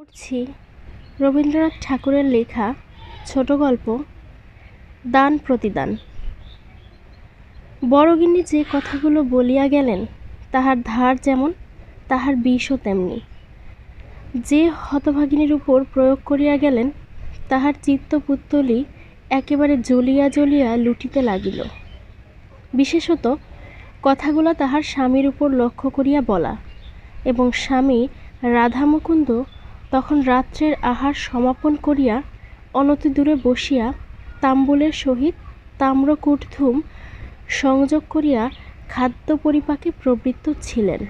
পড়ছি রবীন্দ্রনাথ ঠাকুরের লেখা ছোট গল্প দান প্রতিদান। বড়গিন্নি যে কথাগুলো বলিয়া গেলেন তাহার ধার যেমন তাহার বিষও তেমনি। যে হতভাগিনীর উপর প্রয়োগ করিয়া গেলেন তাহার চিত্তপুত্তলি একেবারে জ্বলিয়া জ্বলিয়া লুটিতে লাগিল। বিশেষত কথাগুলো তাহার স্বামীর উপর লক্ষ্য করিয়া বলা, এবং স্বামী রাধামুকুন্দ তখন রাত্রের আহার সমাপন করিয়া অনতিদূরে বসিয়া তাম্বুলের সহিত তাম্রকূটধূম সংযোগ করিয়া খাদ্য পরিপাকে প্রবৃত্ত ছিলেন।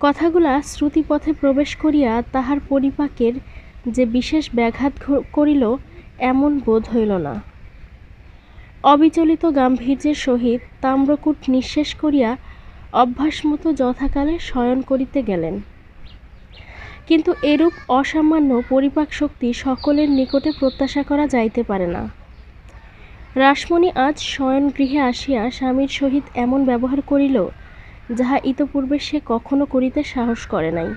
কথাগুলা শ্রুতিপথে প্রবেশ করিয়া তাহার পরিপাকের যে বিশেষ ব্যাঘাত করিল এমন বোধ হইল না। অবিচলিত গাম্ভীর্যের সহিত তাম্রকূট নিঃশেষ করিয়া অভ্যাসমতো যথাকালে শয়ন করিতে গেলেন। কিন্তু এরূপ অসামান্য পরিপাক শক্তি সকলের নিকটে প্রত্যাশা করা যাইতে পারে না। রাসমণি আজ শয়নগৃহে আসিয়া স্বামীর সহিত এমন ব্যবহার করিল যাহা ইতপূর্বে সে কখনো করিতে সাহস করে নাই।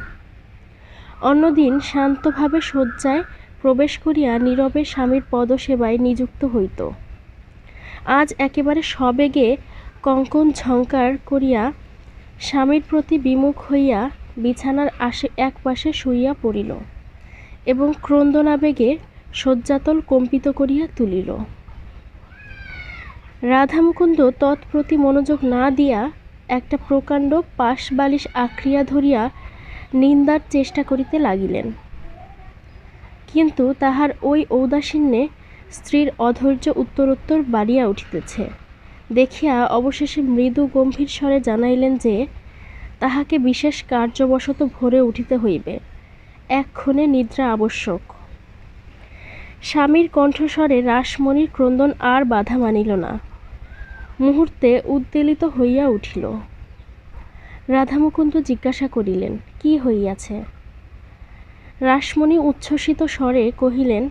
অন্যদিন শান্তভাবে শয্যায় প্রবেশ করিয়া নীরবে স্বামীর পদসেবায় নিযুক্ত হইত। আজ একেবারে সবেগে কঙ্কণ ঝঙ্কার করিয়া স্বামীর প্রতি বিমুখ হইয়া বিছানার এক পাশে শুইয়া পড়িল এবং ক্রন্দনাবেগে শয্যাতল কম্পিত করিয়া তুলিল। রাধামুকুন্দ তৎপ্রতি মনোযোগ না দিয়া একটা প্রকাণ্ড পাশ বালিশ আঁকড়িয়া ধরিয়া নিন্দার চেষ্টা করিতে লাগিলেন। কিন্তু তাহার ওই ঔদাসীন্যে স্ত্রীর অধৈর্য উত্তরোত্তর বাড়িয়া উঠিতেছে দেখিয়া অবশেষে মৃদু গম্ভীর স্বরে জানাইলেন যে তাহাকে বিশেষ কার্যবশত ভোরে উঠিতে হইবে, এক্ষণে নিদ্রা আবশ্যক। স্বামীর কণ্ঠস্বরে রাসমণির ক্রন্দন আর বাধা মানিল না, মুহূর্তে উদ্বেলিত হইয়া উঠিল। রাধামুকুন্দ জিজ্ঞাসা করিলেন, কি হইয়াছে? রাসমণি উচ্ছ্বসিত স্বরে কহিলেন,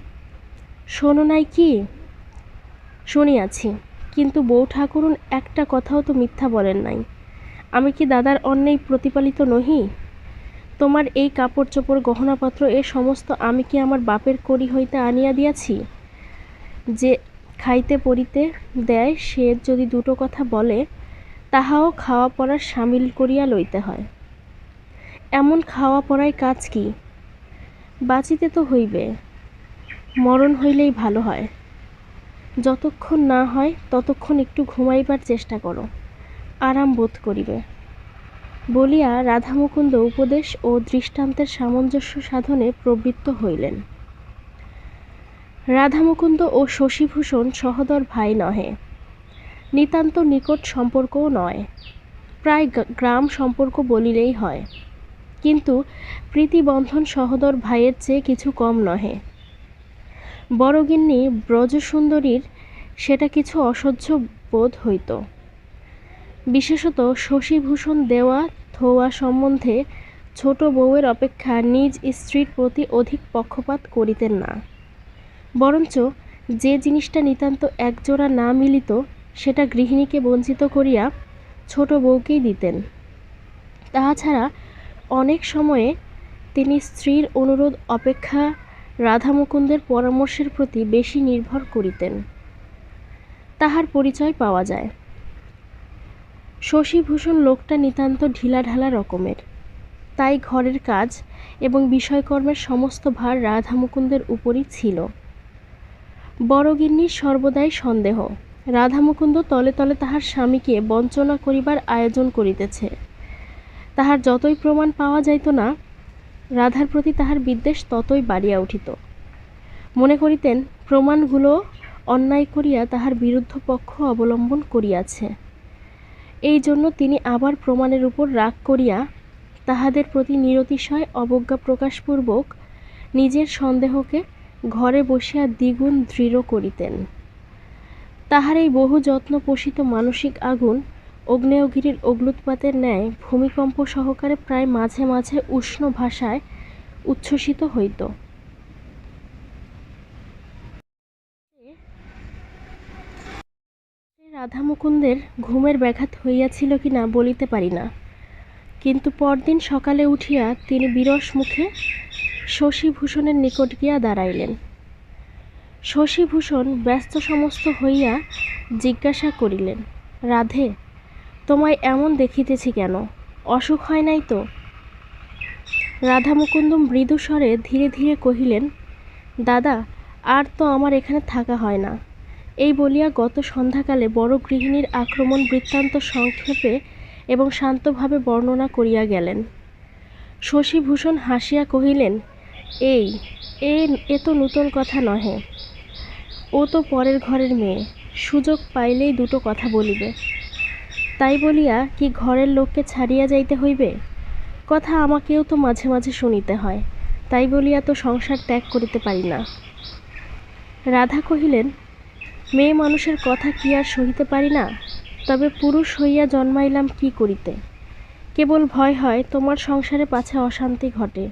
শোনো নাই কি? শুনিয়াছি, কিন্তু বউ ঠাকুরুন একটা কথাও তো মিথ্যা বলেন নাই। আমি কি দাদার অন্যায় প্রতিপালিত নহি? তোমার এই কাপড় চোপড় গহনাপত্র এ সমস্ত আমি কি আমার বাপের কড়ি হইতে আনিয়া দিয়াছি? যে খাইতে পরিতে দেয় সে যদি দুটো কথা বলে তাহাও খাওয়া পড়ার সামিল করিয়া লইতে হয়। এমন খাওয়া পড়ায় কাজ কি? বাঁচিতে তো হইবে, মরণ হইলেই ভালো হয়। যতক্ষণ না হয় ততক্ষণ একটু ঘুমাইবার চেষ্টা করো, আরাম বোধ করিবে। বলিয়া রাধামুকুন্দ উপদেশ ও দৃষ্টান্তের সামঞ্জস্য সাধনে প্রবৃত্ত হইলেন। রাধামুকুন্দ ও শশীভূষণ সহোদর ভাই নহে, নিতান্ত নিকট সম্পর্কও নয়, প্রায় গ্রাম সম্পর্ক বলিলেই হয়। কিন্তু প্রীতিবন্ধন সহোদর ভাইয়ের চেয়ে কিছু কম নহে। বড়গিন্নি ব্রজসুন্দরীর সেটা কিছু অসহ্য বোধ হইত। বিশেষত শশীভূষণ দেওয়া থোয়া সম্বন্ধে ছোট বউয়ের অপেক্ষা নিজ স্ত্রীর প্রতি অধিক পক্ষপাত করিতেন না, বরঞ্চ যে জিনিসটা নিতান্ত একজোড়া না মিলিত সেটা গৃহিণীকে বঞ্চিত করিয়া ছোট বউকেই দিতেন। তাহা ছাড়া অনেক সময়ে তিনি স্ত্রীর অনুরোধ অপেক্ষা রাধামুকুন্দের পরামর্শের প্রতি বেশি নির্ভর করিতেন। তাহার পরিচয় পাওয়া যায়। শশীভূষণ লোকটা নিতান্ত ঢিলাঢালা রকমের, তাই ঘরের কাজ এবং বিষয়কর্মের সমস্ত ভার রাধামুকুন্দের উপরই ছিল। বড়গিন্নির সর্বদাই সন্দেহ রাধামুকুন্দ তলে তলে তাহার স্বামীকে বঞ্চনা করিবার আয়োজন করিতেছে। তাহার যতই প্রমাণ পাওয়া যাইত না, রাধার প্রতি তাহার বিদ্বেষ ততই বাড়িয়া উঠিত। মনে করিতেন প্রমাণগুলো অন্যায় করিয়া তাহার বিরুদ্ধ পক্ষ অবলম্বন করিয়াছে। এই জন্য তিনি আবার প্রমাণের উপর রাগ করিয়া তাহাদের প্রতি নিরতিশয় অবজ্ঞা প্রকাশপূর্বক নিজের সন্দেহকে ঘরে বসিয়া দ্বিগুণ দৃঢ় করিতেন। তাহার এই বহু যত্ন পোষিত মানসিক আগুন আগ্নেয়গিরির অগ্ন্যুৎপাতের ন্যায় ভূমিকম্প সহকারে প্রায় মাঝে মাঝে উষ্ণ ভাষায় উচ্ছ্বসিত হইত। রাধামুকুন্দের ঘুমের ব্যাঘাত হইয়াছিল কিনা বলিতে পারি না, কিন্তু পরদিন সকালে উঠিয়া তিনি বিরস মুখে শশীভূষণের নিকট গিয়া দাঁড়াইলেন। শশীভূষণ ব্যস্ত সমস্ত হইয়া জিজ্ঞাসা করিলেন, রাধে, তোমায় এমন দেখিতেছি কেন? অসুখ হয় নাই তো? রাধামুকুন্দ মৃদু স্বরে ধীরে ধীরে কহিলেন, দাদা, আর তো আমার এখানে থাকা হয় না। এই বলিয়া গত সন্ধ্যাকালে বড় গৃহিণীর আক্রমণ বৃত্তান্ত সংক্ষেপে এবং শান্তভাবে বর্ণনা করিয়া গেলেন। শশীভূষণ হাসিয়া কহিলেন, এ তো নূতন কথা নহে। ও তো পরের ঘরের মেয়ে, সুযোগ পাইলেই দুটো কথা বলিবে। তাই বলিয়া কি ঘরের লোককে ছাড়িয়া যাইতে হইবে? কথা আমাকেও তো মাঝে মাঝে শুনিতে হয়, তাই বলিয়া তো সংসার ত্যাগ করিতে পারি না। রাধা কহিলেন, মেয়ে মানুষের কথা কি আর সহিতে পারি না? তবে পুরুষ হইয়া জন্মাইলাম কি করিতে? কেবল ভয় হয় তোমার সংসারে পাছে অশান্তি ঘটে।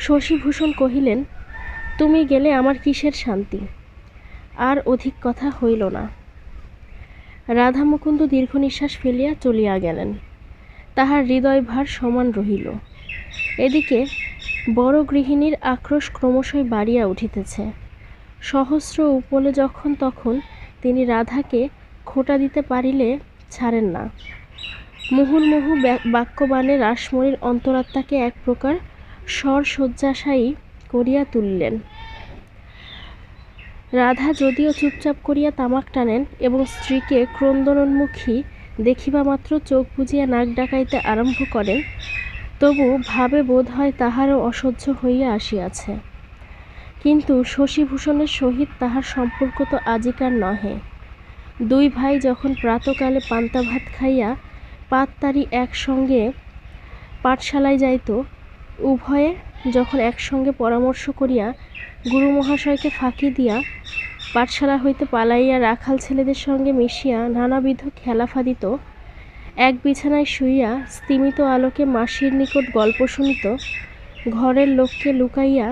শশীভূষণ কহিলেন, তুমি গেলে আমার কিসের শান্তি? আর অধিক কথা হইল না। রাধামুকুন্দ দীর্ঘ নিঃশ্বাস ফেলিয়া চলিয়া গেলেন। তাহার হৃদয়ভার সমান রহিল। এদিকে বড় গৃহিণীর আক্রোশ ক্রমশই বাড়িয়া উঠিতেছে। সহস্র উপলে যখন তখন তিনি রাধাকে খোঁটা দিতে পারিলে ছাড়েন না। মুহুর্মুহু বাক্যবাণে রাসমণির অন্তরাত্মাকে এক প্রকার স্বরশয্যাশায়ী করিয়া তুলিলেন। রাধা যদিও চুপচাপ করিয়া তামাক টানেন এবং স্ত্রীকে ক্রন্দনোন্মুখী দেখিবা মাত্র চোখ বুজিয়া নাক ডাকাইতে আরম্ভ করেন, তবু ভাবে বোধ হয় তাহারও অসহ্য হইয়া আসিয়াছে। কিন্তু শশীভূষণের সহিত তাহার সম্পর্ক তো আজিকার নহে। দুই ভাই যখন প্রাতকালে পান্তা ভাত খাইয়া পাততাড়ি একসঙ্গে পাঠশালায় যাইত, উভয়ে যখন একসঙ্গে পরামর্শ করিয়া গুরুমহাশয়কে ফাঁকি দিয়া পাঠশালা হইতে পালাইয়া রাখাল ছেলেদের সঙ্গে মিশিয়া নানাবিধ খেলা ফাঁদিত, এক বিছানায় শুইয়া স্তিমিত আলোকে মাসির নিকট গল্প শুনিত, ঘরের লোককে লুকাইয়া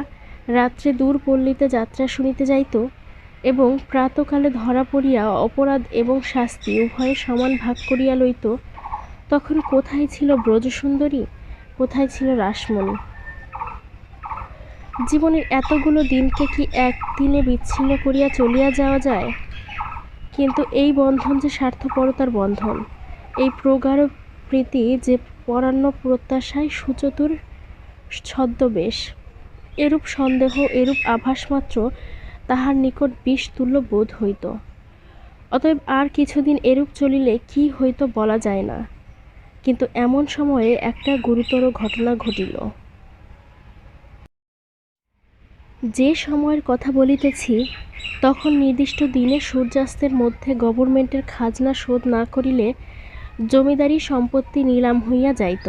রাত্রে দূর পল্লীতে যাত্রা শুনিতে যাইত এবং প্রাতকালে ধরা পড়িয়া অপরাধ এবং শাস্তি উভয়ে সমান ভাগ করিয়া লইত, তখন কোথায় ছিল ব্রজসুন্দরী, কোথায় ছিল রাসমণি? জীবনের এতগুলো দিনকে কি একদিনে বিচ্ছিন্ন করিয়া চলিয়া যাওয়া যায়? কিন্তু এই বন্ধন যে স্বার্থপরতার বন্ধন, এই প্রগাঢ় প্রীতি যে পরান্ন প্রত্যাশায় সুচতুর ছদ্মবেশ। এরূপ সন্দেহ, এরূপ আভাস মাত্র তাহার নিকট বিষতুল্য বোধ হইত। অতএব আর কিছুদিন এরূপ চলিলে কি হইত বলা যায় না। কিন্তু এমন সময়ে একটা গুরুতর ঘটনা ঘটিল। যে সময়ের কথা বলিতেছি, তখন নির্দিষ্ট দিনে সূর্যাস্তের মধ্যে গভর্নমেন্টের খাজনা শোধ না করিলে জমিদারি সম্পত্তি নিলাম হইয়া যাইত।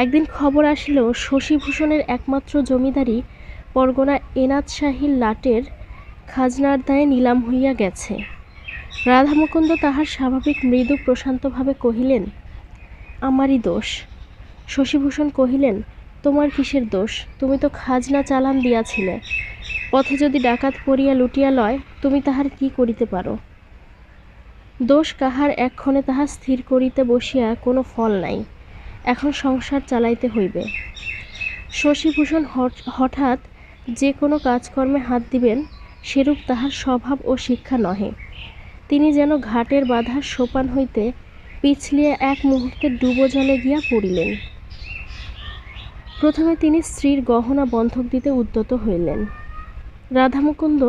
একদিন খবর আসিল, শশীভূষণের একমাত্র জমিদারি পরগনা এনাদ শাহীর লাটের খাজনার দায়ে নিলাম হইয়া গেছে। রাধামুকুন্দ তাহার স্বাভাবিক মৃদু প্রশান্তভাবে কহিলেন, আমারই দোষ। শশীভূষণ কহিলেন, তোমার কিসের দোষ? তুমি তো খাজনা চালান দিয়াছিলে। পথে যদি ডাকাত পড়িয়া লুটিয়া লয়, তুমি তাহার কি করিতে পারো? দোষ কাহার এক্ষণে তাহা স্থির করিতে বসিয়া কোনো ফল নাই। এখন সংসার চালাইতে হইবে। শশীভূষণ হঠাৎ যে কোনো কাজকর্মে হাত দিবেন, সেরূপ তাহার স্বভাব ও শিক্ষা নহে। তিনি যেন ঘাটের বাঁধার সোপান হইতে পিছলিয়া এক মুহূর্তে ডুবো জলে গিয়া পড়িলেন। প্রথমে তিনি স্ত্রীর গহনা বন্ধক দিতে উদ্যত হইলেন। রাধামুকুন্দ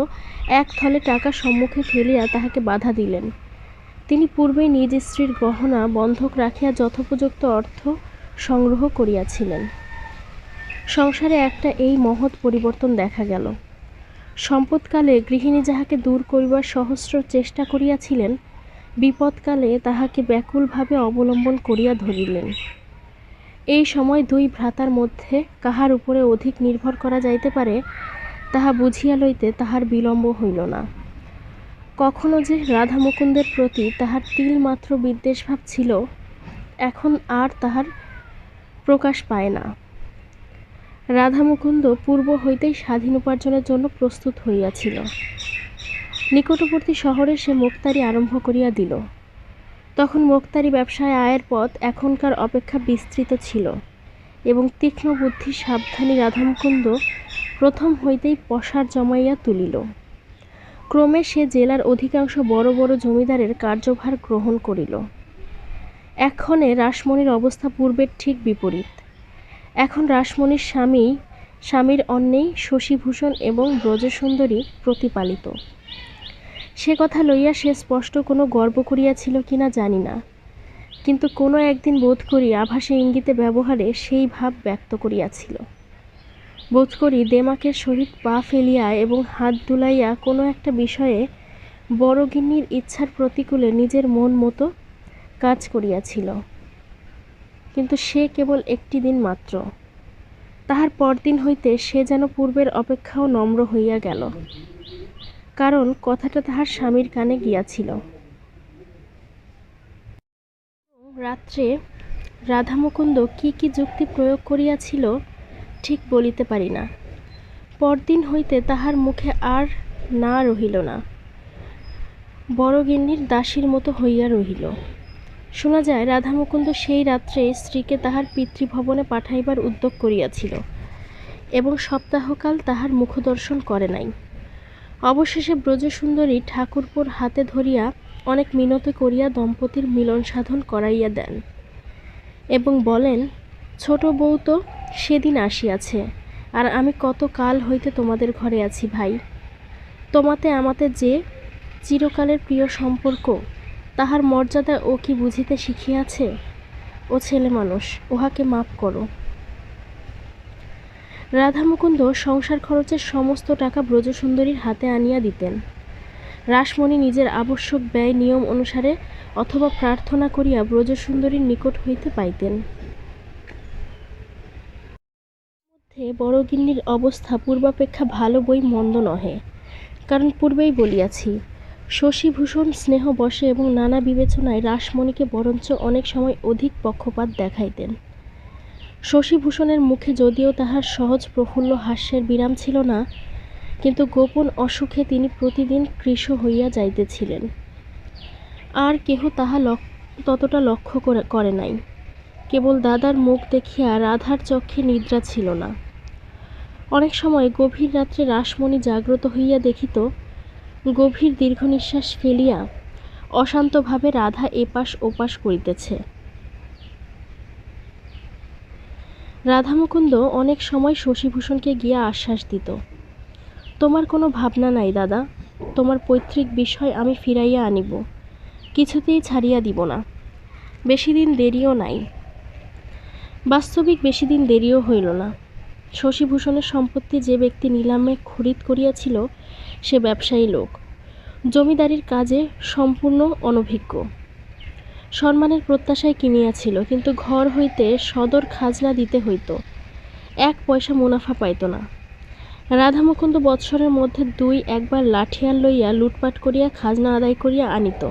এক থলে টাকা সম্মুখে ফেলিয়া তাহাকে বাধা দিলেন। তিনি পূর্বেই নিজ স্ত্রীর গহনা বন্ধক রাখিয়া যথোপযুক্ত অর্থ সংগ্রহ করিয়াছিলেন। সংসারে একটা এই মহৎ পরিবর্তন দেখা গেল। সম্পদকালে গৃহিণী যাহাকে দূর করিবার সহস্র চেষ্টা করিয়াছিলেন, বিপদকালে তাহাকে ব্যাকুলভাবে অবলম্বন করিয়া ধরিলেন। এই সময় দুই ভ্রাতার মধ্যে কাহার উপরে অধিক নির্ভর করা যাইতে পারে, তাহা বুঝিয়া লইতে তাহার বিলম্ব হইল না। কখনো যে রাধামুকুন্দের প্রতি তাহার তিলমাত্র বিদ্বেষভাব ছিল, এখন আর তাহার প্রকাশ পায় না। রাধামুকুন্দ পূর্ব হইতেই স্বাধীন উপার্জনের জন্য প্রস্তুত হইয়াছিল। নিকটবর্তী শহরে সে মোক্তারি আরম্ভ করিয়া দিল। তখন মোক্তারি ব্যবসায় আয়ের পথ এখনকার অপেক্ষা বিস্তৃত ছিল। এবং তীক্ষ্ণ বুদ্ধি সাবধানী রাধামুকুন্দ প্রথম হইতেই পসার জমাইয়া তুলিল। ক্রমে সে জেলার অধিকাংশ বড় বড় জমিদারের কার্যভার গ্রহণ করিল। এক্ষণে রাসমণির অবস্থা পূর্বের ঠিক বিপরীত। এখন রাসমণির স্বামীর অন্নেই শশীভূষণ এবং ব্রজসুন্দরী প্রতিপালিত। সে কথা লইয়া সে স্পষ্ট কোনো গর্ব করিয়াছিল কিনা জানি না, কিন্তু কোনো একদিন বোধ করি আভাসে ইঙ্গিতে ব্যবহারে সেই ভাব ব্যক্ত করিয়াছিল। বোধ করি দেমাকের সহিত পা ফেলিয়া এবং হাত দুলাইয়া কোনো একটা বিষয়ে বড়গিন্নির ইচ্ছার প্রতিকূলে নিজের মন মতো কাজ করিয়াছিল, কিন্তু সে কেবল একটি দিন মাত্র। তাহার পরদিন হইতে সে যেন পূর্বের অপেক্ষাও নম্র হইয়া গেল, কারণ কথাটা তাহার স্বামীর কানে গিয়াছিল। রাত্রে রাধামুকুন্দ কি কি যুক্তি প্রয়োগ করিয়াছিল ঠিক বলিতে পারি না। পরদিন হইতে তাহার মুখে আর না রহিল না, বড়গিন্নির দাসীর মতো হইয়া রহিল। শোনা যায় রাধামুকুন্দ সেই রাত্রে স্ত্রীকে তাহার পিতৃভবনে পাঠাইবার উদ্যোগ করিয়াছিল এবং সপ্তাহকাল তাহার মুখদর্শন করে নাই। অবশেষে ব্রজসুন্দরী ঠাকুরপোর হাতে ধরিয়া অনেক মিনতি করিয়া দম্পতির মিলন সাধন করাইয়া দেন এবং বলেন, ছোট বউ তো সেদিন আসিয়াছে, আর আমি কত কাল হইতে তোমাদের ঘরে আছি ভাই। তোমাতে আমাতে যে চিরকালের প্রিয় সম্পর্ক, তাহার মর্যাদা ও কি বুঝিতে শিখিয়াছে? ও ছেলে মানুষ, উহাকে মাপ করো। রাধামুকুন্দ সংসার খরচের সমস্ত টাকা ব্রজসুন্দরীর হাতে আনিয়া দিতেন। রাসমণি নিজের আবশ্যক ব্যয় নিয়ম অনুসারে অথবা প্রার্থনা করিয়া ব্রজসুন্দরীর নিকট হইতে পাইতেন। মধ্যে বড়গিন্নির অবস্থা পূর্বাপেক্ষা ভালো বই মন্দ নহে, কারণ পূর্বেই বলিয়াছি, শশীভূষণ স্নেহবশে এবং নানা বিবেচনায় রাসমণিকে বরঞ্চ অনেক সময় অধিক পক্ষপাত দেখাইতেন। শশীভূষণের মুখে যদিও তাহার সহজ প্রফুল্ল হাস্যের বিরাম ছিল না, কিন্তু গোপন অসুখে তিনি প্রতিদিন কৃশ হইয়া যাইতেছিলেন। আর কেহ তাহা ততটা লক্ষ্য করে নাই। কেবল দাদার মুখ দেখিয়া রাধার চক্ষে নিদ্রা ছিল না। অনেক সময় গভীর রাত্রে রাসমণি জাগ্রত হইয়া দেখিত, গভীর দীর্ঘ নিঃশ্বাস ফেলিয়া অশান্তভাবে রাধা এপাশ ওপাশ করিতেছে। রাধামুকুন্দ অনেক সময় শশীভূষণকে গিয়া আশ্বাস দিত, তোমার কোনো ভাবনা নাই দাদা, তোমার পৈতৃক বিষয় আমি ফিরাইয়া আনিব, কিছুতেই ছাড়িয়া দিব না, বেশি দিন দেরিও নাই। বাস্তবিক বেশি দিন দেরিও হইল না। শশীভূষণের সম্পত্তি যে ব্যক্তি নিলামে খরিদ করিয়াছিল সে ব্যবসায়ী লোক, জমিদারির কাজে সম্পূর্ণ অনভিজ্ঞ। সম্মানের প্রত্যাশায় কিনিয়াছিল, কিন্তু ঘর হইতে সদর খাজনা দিতে হইত, 1 পয়সা মুনাফা পাইত না। রাধামুকুন্দ বৎসরের মধ্যে 2-1 লাঠিয়াল লইয়া লুটপাট করিয়া খাজনা আদায় করিয়া আনিত।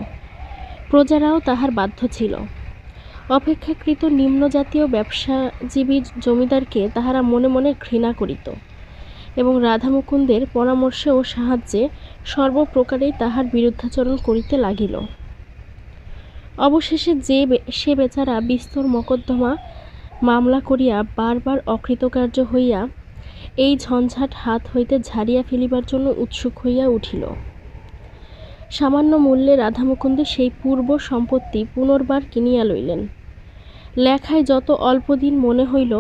প্রজারাও তাহার বাধ্য ছিল। অপেক্ষাকৃত নিম্নজাতীয় ব্যবসাজীবী জমিদারকে তাহারা মনে মনে ঘৃণা করিত এবং রাধামুকুন্দের পরামর্শে ও সাহায্যে সর্বপ্রকারেই তাহার বিরুদ্ধাচরণ করিতে লাগিল। অবশেষে সে বেচারা বিস্তর মকদ্দমা মামলা করিয়া বারবার অকৃতকার্য হইয়া এই ঝঞ্ঝাট হাত হইতে ঝাড়িয়া ফেলিবার জন্য উৎসুক হইয়া উঠিল। সামান্য মূল্যে রাধামুকুন্দ সেই পূর্ব সম্পত্তি পুনর্বার কিনিয়া লইলেন। লেখায় যত অল্পদিন মনে হইল,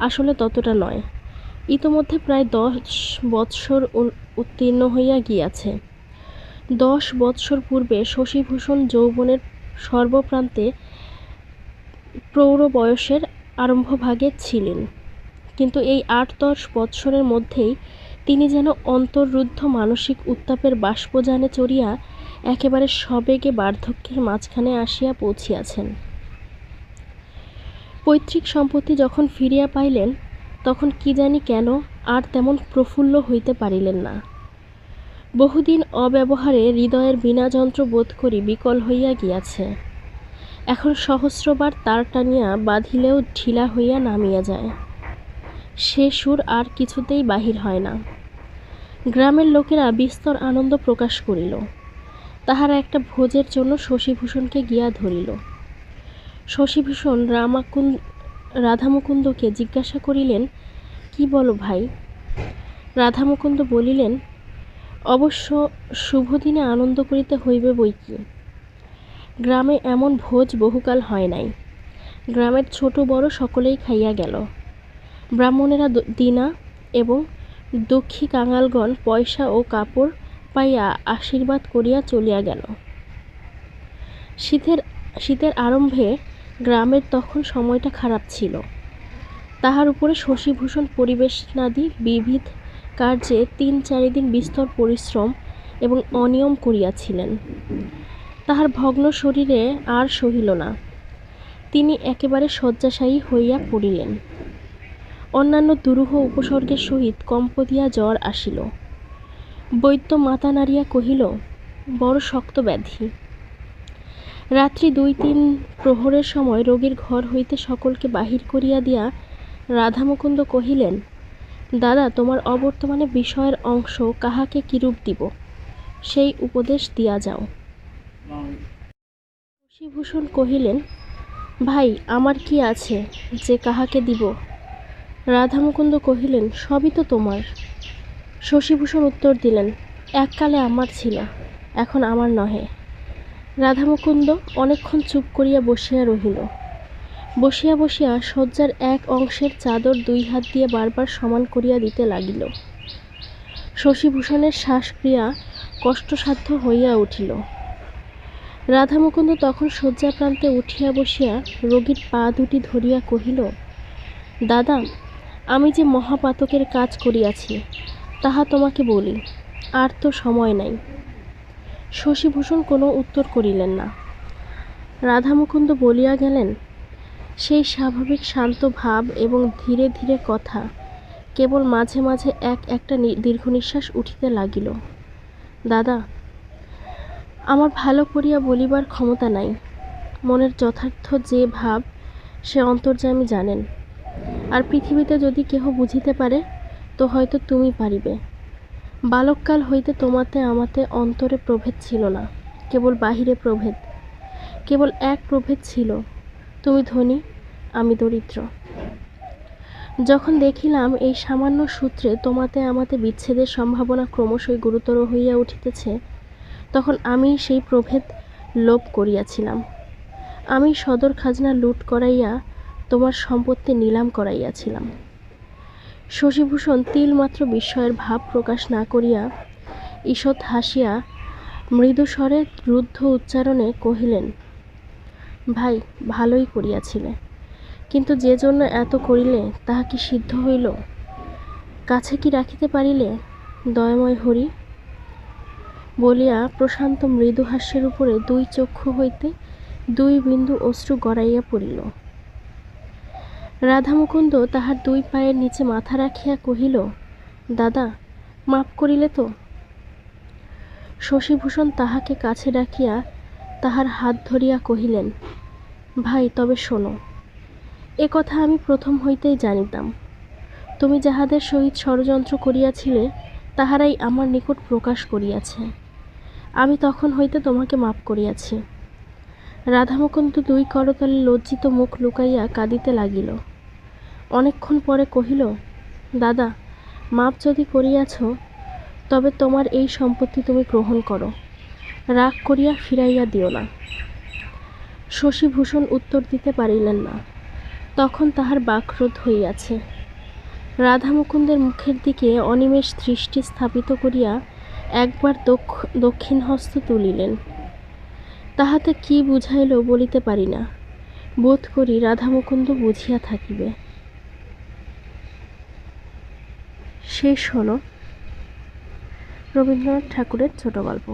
আসলে ততটা নয়। ইতোমধ্যে প্রায় 10 বৎসর উত্তীর্ণ হইয়া গিয়াছে। 10 বৎসর পূর্বে শশীভূষণ যৌবনের সর্বপ্রান্তে প্রৌঢ় বয়সের আরম্ভভাগে ছিলেন, কিন্তু এই 8-10 বৎসরের মধ্যেই তিনি যেন অন্তর্রুদ্ধ মানসিক উত্তাপের বাষ্পযানে চড়িয়া একেবারে সবেগে বার্ধক্যের মাঝখানে আসিয়া পৌঁছিয়াছেন। পৈতৃক সম্পত্তি যখন ফিরিয়া পাইলেন, তখন কি জানি কেন আর তেমন প্রফুল্ল হইতে পারিলেন না। বহুদিন অব্যবহারে হৃদয়ের বীণাযন্ত্র বোধ করি বিকল হইয়া গিয়াছে। এখন সহস্রবার তার টানিয়া বাঁধিলেও ঢিলা হইয়া নামিয়া যায়। সে সুর আর কিছুতেই বাহির হয় না। গ্রামের লোকেরা বিস্তর আনন্দ প্রকাশ করিল। তাহারা একটা ভোজের জন্য শশীভূষণকে গিয়া ধরিল। শশীভূষণ রাধামুকুন্দকে জিজ্ঞাসা করিলেন, কি বলো ভাই? রাধামুকুন্দ বলিলেন, অবশ্য শুভদিনে আনন্দ করিতে হইবে বই কি। গ্রামে এমন ভোজ বহুকাল হয় নাই। গ্রামের ছোট বড় সকলেই খাইয়া গেল। ব্রাহ্মণেরা দিনা এবং দক্ষী কাঙালগণ পয়সা ও কাপড় পাইয়া আশীর্বাদ করিয়া চলিয়া গেল। শীতের আরম্ভে গ্রামের তখন সময়টা খারাপ ছিল। তাহার উপরে শশীভূষণ পরিবেশনাদি বিবিধ কার্যে ৩-৪ দিন বিস্তর পরিশ্রম এবং অনিয়ম করিয়াছিলেন। তাহার ভগ্ন শরীরে আর সহিল না। তিনি একেবারে শয্যাশায়ী হইয়া পড়িলেন। অন্যান্য দুরূহ উপসর্গের সহিত কম্প দিয়া জ্বর আসিল। বৈদ্য মাথা নাড়িয়া কহিল, বড় শক্ত ব্যাধি। রাত্রি ২-৩ প্রহরের সময় রোগীর ঘর হইতে সকলকে বাহির করিয়া দিয়া রাধামুকুন্দ কহিলেন, দাদা, তোমার অবর্তমানে বিষয়ের অংশ কাহাকে কিরূপ দিব, সেই উপদেশ দিয়া যাও। শশীভূষণ কহিলেন, ভাই, আমার কি আছে যে কাহাকে দিব? রাধামুকুন্দ কহিলেন, সবই তো তোমার। শশীভূষণ উত্তর দিলেন, এককালে আমার ছিল, এখন আমার নহে। রাধামুকুন্দ অনেকক্ষণ চুপ করিয়া বসিয়া রহিল। বসিয়া বসিয়া শয্যার এক অংশের চাদর ২ হাত দিয়ে বারবার সমান করিয়া দিতে লাগিল। শশীভূষণের শ্বাসক্রিয়া কষ্টসাধ্য হইয়া উঠিল। রাধামুকুন্দ তখন শয্যাপ্রান্তে উঠিয়া বসিয়া রোগীর পা দুটি ধরিয়া কহিল, দাদা, আমি যে মহাপাতকের কাজ করিয়াছি তাহা তোমাকে বলি, আর তো সময় নাই। শশীভূষণ কোনো উত্তর করিলেন না। রাধামুকুন্দ বলিয়া গেলেন, সেই স্বাভাবিক শান্ত ভাব এবং ধীরে ধীরে কথা, কেবল মাঝে মাঝে একটা দীর্ঘ নিঃশ্বাস উঠিতে লাগিল। দাদা, আমার ভালো করিয়া বলিবার ক্ষমতা নাই। মনের যথার্থ যে ভাব সে অন্তর্যামী জানেন। আর পৃথিবীতে যদি কেহ বুঝিতে পারে তো হয়তো তুমি পারিবে। বালককাল হইতে তোমাতে আমাতে অন্তরে প্রভেদ ছিল না, কেবল বাহিরে প্রভেদ। কেবল এক প্রভেদ ছিল, তুমি ধনী, আমি দরিদ্র। যখন দেখিলাম এই সামান্য সূত্রে তোমাতে আমাতে বিচ্ছেদের সম্ভাবনা ক্রমশই গুরুতর হইয়া উঠিতেছে, তখন আমি সেই প্রভেদ লোপ করিয়াছিলাম। আমি সদর খাজনা লুট করাইয়া তোমার সম্পত্তি নিলাম করাইয়াছিলাম। শশীভূষণ তিলমাত্র বিস্ময়ের ভাব প্রকাশ না করিয়া ঈষৎ হাসিয়া মৃদুস্বরে রুদ্ধ উচ্চারণে কহিলেন, ভাই, ভালোই করিয়াছিলে, কিন্তু যে জন্য এত করিলে তাহা কি সিদ্ধ হইল? কাছে কি রাখিতে পারিলে, দয়াময় হরি? বলিয়া প্রশান্ত মৃদু হাস্যের উপরে ২ চক্ষু হইতে ২ বিন্দু অশ্রু গড়াইয়া পড়িল। রাধামুকুন্দ তাহার ২ পায়ের নিচে মাথা রাখিয়া কহিল, দাদা, মাপ করিলে তো? শশীভূষণ তাহাকে কাছে ডাকিয়া তাহার হাত ধরিয়া কহিলেন, ভাই, তবে শোনো, এ কথা আমি প্রথম হইতেই জানিতাম। তুমি যাহাদের সহিত ষড়যন্ত্র করিয়াছিলে তাহারাই আমার নিকট প্রকাশ করিয়াছে। আমি তখন হইতে তোমাকে মাপ করিয়াছি। রাধামুকুন্দ ২ করতলে লজ্জিত মুখ লুকাইয়া কাঁদিতে লাগিল। অনেকক্ষণ পরে কহিল, দাদা, মাপ যদি করিয়াছ তবে তোমার এই সম্পত্তি তুমি গ্রহণ করো, রাগ করিয়া ফিরাইয়া দিও না। শশীভূষণ উত্তর দিতে পারিলেন না, তখন তাহার বাকরোধ হইয়াছে। রাধামুকুন্দের মুখের দিকে অনিমেষ দৃষ্টি স্থাপিত করিয়া একবার দক্ষিণ হস্ত তুলিলেন। তাহাতে কি বুঝাইল বলিতে পারি না, বোধ করি রাধামুকুন্দ বুঝিয়া থাকিবে। শেষ হল রবীন্দ্রনাথ ঠাকুরের ছোট গল্প।